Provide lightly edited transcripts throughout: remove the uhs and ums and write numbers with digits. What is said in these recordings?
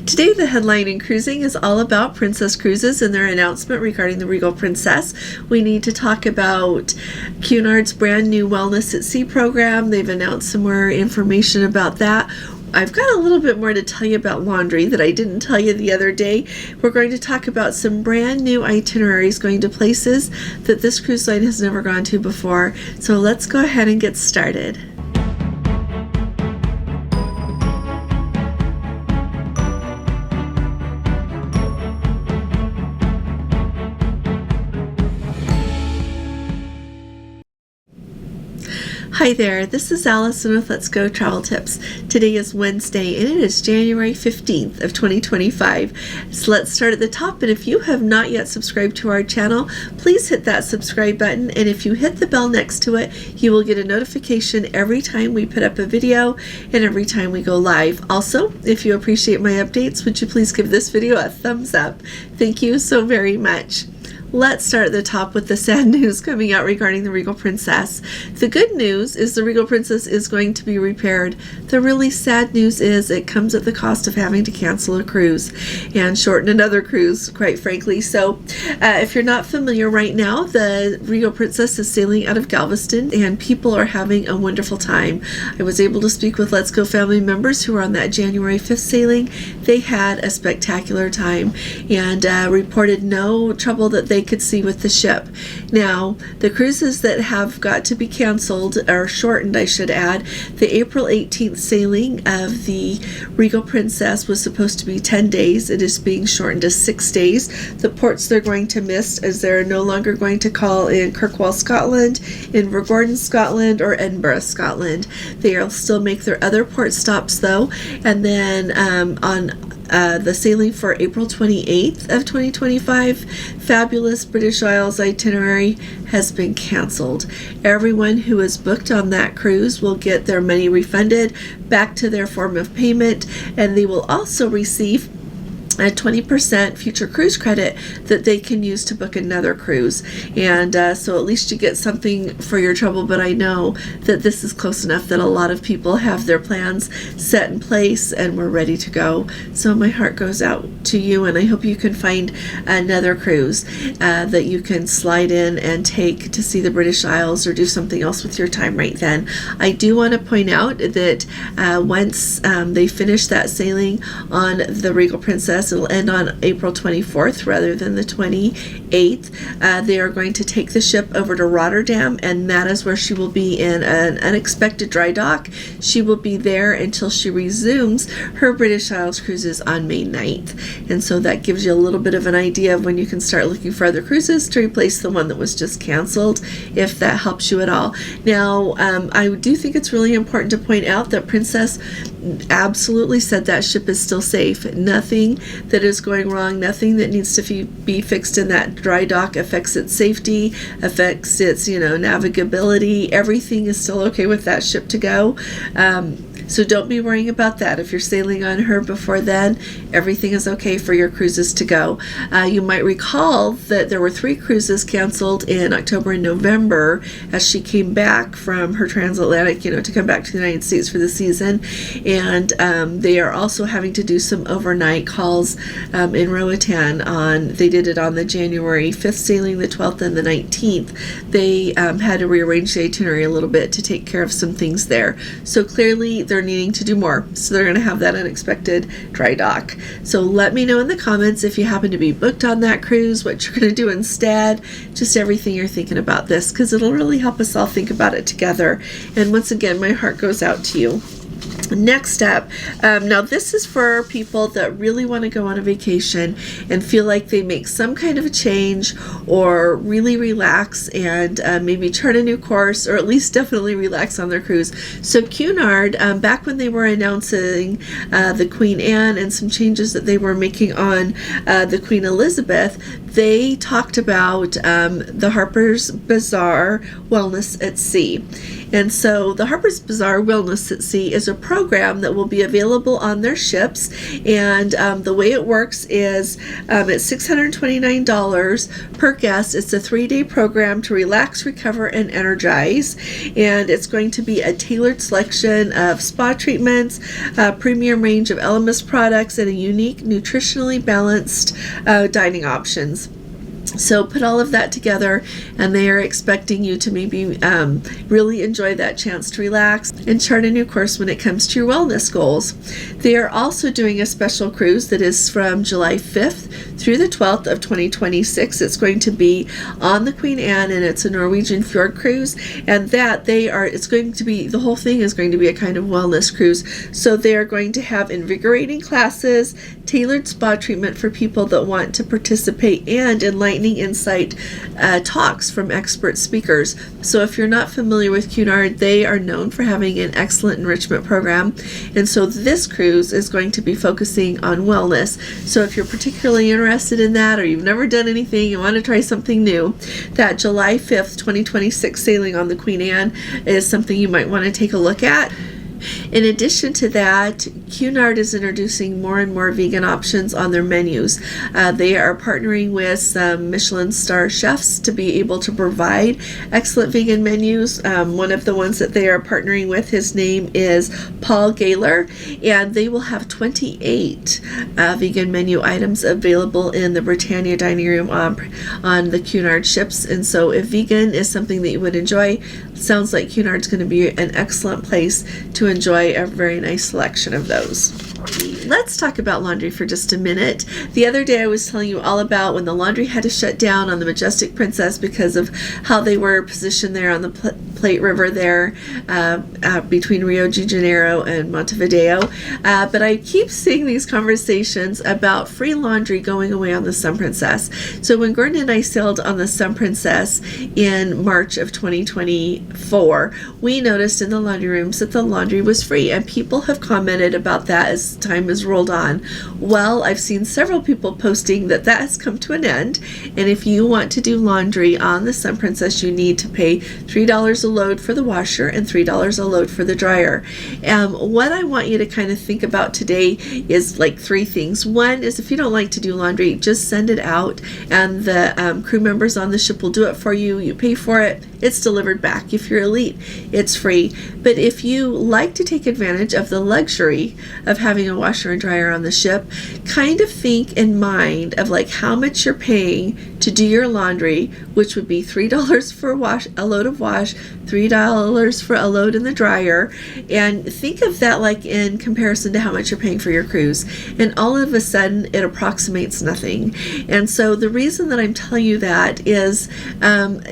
Today, the headline in cruising is all about Princess Cruises and their announcement regarding the Regal Princess. We need to talk about Cunard's brand new Wellness at Sea program. They've announced some more information about that. I've got a little bit more to tell you about laundry that I didn't tell you the other day. We're going to talk about some brand new itineraries going to places that this cruise line has never gone to before. So let's go ahead and get started. Hi there, this is Allison with Let's Go Travel Tips. Today is Wednesday and it is January 15th of 2025. So let's start at the top, and if you have not yet subscribed to our channel, please hit that subscribe button, and if you hit the bell next to it, you will get a notification every time we put up a video and every time we go live. Also, if you appreciate my updates, would you please give this video a thumbs up? Thank you so very much. Let's start at the top with the sad news coming out regarding the Regal Princess. The good news is the Regal Princess is going to be repaired. The really sad news is it comes at the cost of having to cancel a cruise and shorten another cruise, quite frankly. So if you're not familiar right now, the Regal Princess is sailing out of Galveston and people are having a wonderful time. I was able to speak with Let's Go family members who were on that January 5th sailing. They had a spectacular time and reported no trouble that they could see with the ship. Now, the cruises that have got to be canceled, or shortened I should add, the April 18th sailing of the Regal Princess was supposed to be 10 days. It is being shortened to 6 days. The ports they're going to miss is they're no longer going to call in Kirkwall, Scotland, Invergordon, Scotland, or Edinburgh, Scotland. They'll still make their other port stops though, and then on the sailing for April 28th of 2025, fabulous British Isles itinerary has been canceled. Everyone who is booked on that cruise will get their money refunded back to their form of payment, and they will also receive a 20% future cruise credit that they can use to book another cruise. And so at least you get something for your trouble, but I know that this is close enough that a lot of people have their plans set in place and we're ready to go. So my heart goes out to you, and I hope you can find another cruise that you can slide in and take to see the British Isles or do something else with your time right then. I do want to point out that once they finish that sailing on the Regal Princess, it'll end on April 24th rather than the 28th. They are going to take the ship over to Rotterdam, and that is where she will be in an unexpected dry dock. She will be there until she resumes her British Isles cruises on May 9th. And so that gives you a little bit of an idea of when you can start looking for other cruises to replace the one that was just canceled, if that helps you at all. Now, I do think it's really important to point out that Princess absolutely said that ship is still safe. Nothing that is going wrong, nothing that needs to be fixed in that dry dock affects its safety, affects its navigability. Everything is still okay with that ship to go. So don't be worrying about that. If you're sailing on her before then, everything is okay for your cruises to go. You might recall that there were 3 cruises canceled in October and November as she came back from her transatlantic, to come back to the United States for the season. And they are also having to do some overnight calls in Roatan. They did it on the January 5th sailing, the 12th and the 19th. They had to rearrange the itinerary a little bit to take care of some things there. So clearly they're needing to do more, so they're going to have that unexpected dry dock. So let me know in the comments if you happen to be booked on that cruise, what you're going to do instead, just everything you're thinking about this, because it'll really help us all think about it together. And once again, my heart goes out to you. Next up, now this is for people that really want to go on a vacation and feel like they make some kind of a change or really relax and maybe chart a new course, or at least definitely relax on their cruise. So Cunard, back when they were announcing the Queen Anne and some changes that they were making on the Queen Elizabeth, they talked about the Harper's Bazaar Wellness at Sea. And so the Harper's Bazaar Wellness at Sea is a program program that will be available on their ships. And the way it works is it's $629 per guest. It's a 3-day program to relax, recover, and energize. And it's going to be a tailored selection of spa treatments, a premium range of LMS products, and a unique, nutritionally balanced dining options. So put all of that together, and they are expecting you to maybe really enjoy that chance to relax and chart a new course when it comes to your wellness goals. They are also doing a special cruise that is from July 5th through the 12th of 2026. It's going to be on the Queen Anne, and it's a Norwegian fjord cruise, and the whole thing is going to be a kind of wellness cruise. So they are going to have invigorating classes, tailored spa treatment for people that want to participate, and enlightening insight talks from expert speakers. So if you're not familiar with Cunard, they are known for having an excellent enrichment program, and so this cruise is going to be focusing on wellness. So if you're particularly interested in that, or you've never done anything, you want to try something new, that July 5th, 2026 sailing on the Queen Anne is something you might want to take a look at. In addition to that, Cunard is introducing more and more vegan options on their menus. They are partnering with some Michelin star chefs to be able to provide excellent vegan menus. One of the ones that they are partnering with, his name is Paul Gaylor, and they will have 28 vegan menu items available in the Britannia dining room on the Cunard ships. And so if vegan is something that you would enjoy, sounds like Cunard's going to be an excellent place to enjoy a very nice selection of those. Let's talk about laundry for just a minute. The other day I was telling you all about when the laundry had to shut down on the Majestic Princess because of how they were positioned there on the Plate River there between Rio de Janeiro and Montevideo. But I keep seeing these conversations about free laundry going away on the Sun Princess. So when Gordon and I sailed on the Sun Princess in March of 2024, we noticed in the laundry rooms that the laundry was free, and people have commented about that as time has rolled on. Well, I've seen several people posting that has come to an end, and if you want to do laundry on the Sun Princess, you need to pay $3 a load for the washer and $3 a load for the dryer. What I want you to kind of think about today is like 3 things. One is, if you don't like to do laundry, just send it out, and the crew members on the ship will do it for you. You pay for it, it's delivered back. If you're elite, it's free. But if you like to take advantage of the luxury of having a washer and dryer on the ship, kind of think in mind of like how much you're paying to do your laundry, which would be $3 for a load of wash, $3 for a load in the dryer, and think of that like in comparison to how much you're paying for your cruise, and all of a sudden it approximates nothing. And so the reason that I'm telling you that is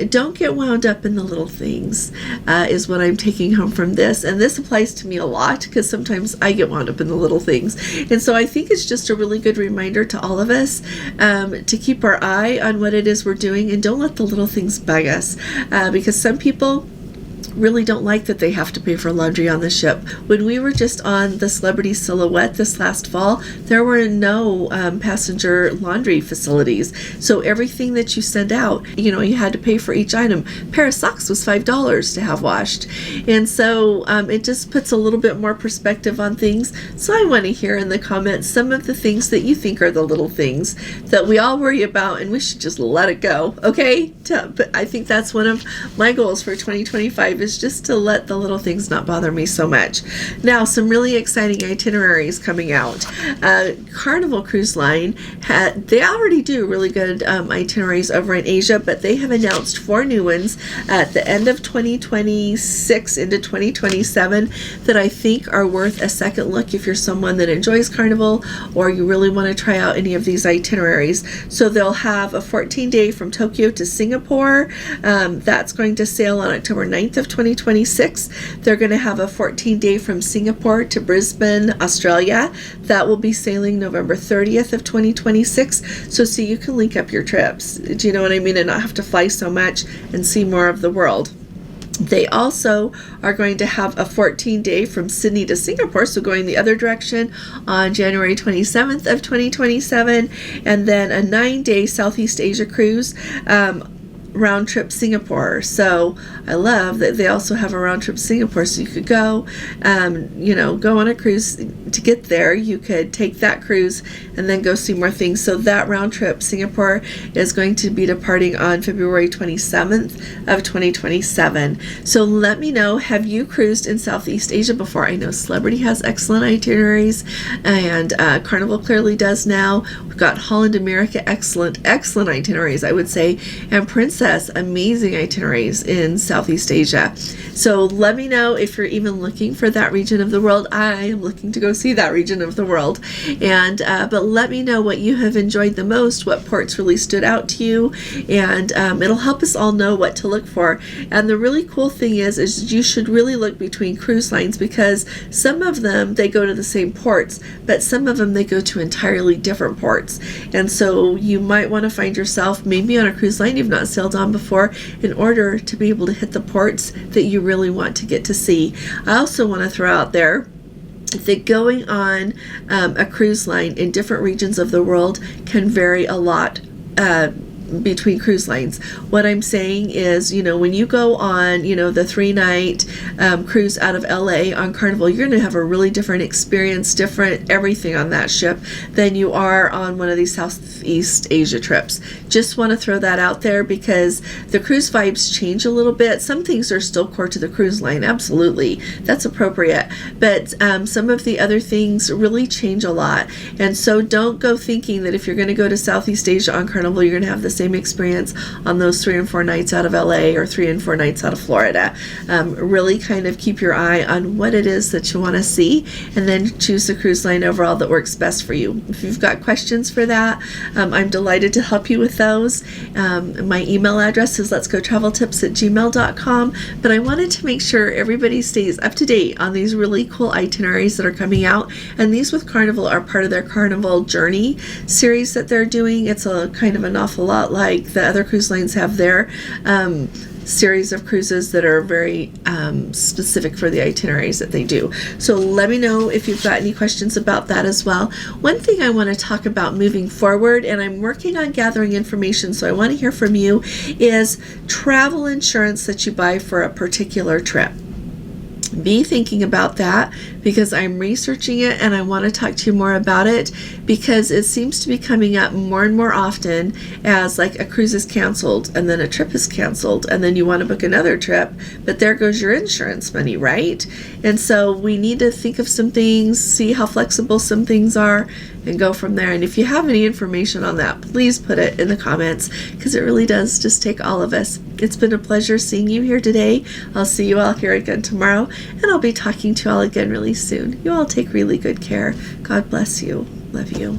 don't get wound up in the little things, is what I'm taking home from this. And this applies to me a lot because sometimes I get wound up in the little things, and so I think it's just a really good reminder to all of us to keep our eye on what it is we're doing, and don't let the little things bug us, because some people really don't like that they have to pay for laundry on the ship. When we were just on the Celebrity Silhouette this last fall, there were no passenger laundry facilities. So everything that you send out, you had to pay for each item. A pair of socks was $5 to have washed. And so it just puts a little bit more perspective on things. So I want to hear in the comments some of the things that you think are the little things that we all worry about, and we should just let it go, okay? But I think that's one of my goals for 2025, is just to let the little things not bother me so much. Now, some really exciting itineraries coming out. Carnival Cruise Line, they already do really good itineraries over in Asia, but they have announced 4 new ones at the end of 2026 into 2027 that I think are worth a second look if you're someone that enjoys Carnival or you really want to try out any of these itineraries. So they'll have a 14-day from Tokyo to Singapore. That's going to sail on October 9th of 2026. They're going to have a 14-day from Singapore to Brisbane, Australia. That will be sailing November 30th of 2026. So see, you can link up your trips. Do you know what I mean? And not have to fly so much and see more of the world. They also are going to have a 14-day from Sydney to Singapore, so going the other direction, on January 27th of 2027, and then a 9-day Southeast Asia cruise round trip Singapore. So I love that they also have a round trip Singapore, so you could go, go on a cruise to get there. You could take that cruise and then go see more things. So that round trip Singapore is going to be departing on February 27th of 2027. So let me know, have you cruised in Southeast Asia before? I know Celebrity has excellent itineraries, and Carnival clearly does now. We've got Holland America, excellent itineraries, I would say, and Princess, amazing itineraries in Southeast Asia. So let me know if you're even looking for that region of the world. I am looking to go see that region of the world, and but let me know what you have enjoyed the most, what ports really stood out to you, and it'll help us all know what to look for. And the really cool thing is you should really look between cruise lines, because some of them, they go to the same ports, but some of them they go to entirely different ports. And so you might want to find yourself maybe on a cruise line you've not sailed on before, in order to be able to hit the ports that you really want to get to see. I also want to throw out there that going on a cruise line in different regions of the world can vary a lot between cruise lines. What I'm saying is, when you go on, the 3-night cruise out of LA on Carnival, you're going to have a really different experience, different everything on that ship than you are on one of these Southeast Asia trips. Just want to throw that out there, because the cruise vibes change a little bit. Some things are still core to the cruise line, absolutely, that's appropriate, but some of the other things really change a lot. And so don't go thinking that if you're going to go to Southeast Asia on Carnival, you're going to have the same experience on those 3 and 4 nights out of LA or 3 and 4 nights out of Florida. Really kind of keep your eye on what it is that you want to see, and then choose the cruise line overall that works best for you. If you've got questions for that, I'm delighted to help you with those. My email address is letsgotraveltips@gmail.com, but I wanted to make sure everybody stays up to date on these really cool itineraries that are coming out, and these with Carnival are part of their Carnival Journey series that they're doing. It's a kind of an awful lot like the other cruise lines have their series of cruises that are very specific for the itineraries that they do. So let me know if you've got any questions about that as well. One thing I want to talk about moving forward, and I'm working on gathering information, so I want to hear from you, is travel insurance that you buy for a particular trip. Be thinking about that, because I'm researching it and I want to talk to you more about it, because it seems to be coming up more and more often as like a cruise is canceled and then a trip is canceled and then you want to book another trip, but there goes your insurance money, right? And so we need to think of some things, see how flexible some things are, and go from there. And if you have any information on that, please put it in the comments, because it really does just take all of us. It's been a pleasure seeing you here today. I'll see you all here again tomorrow, and I'll be talking to you all again really soon. You all take really good care. God bless you. Love you.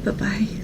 Bye-bye.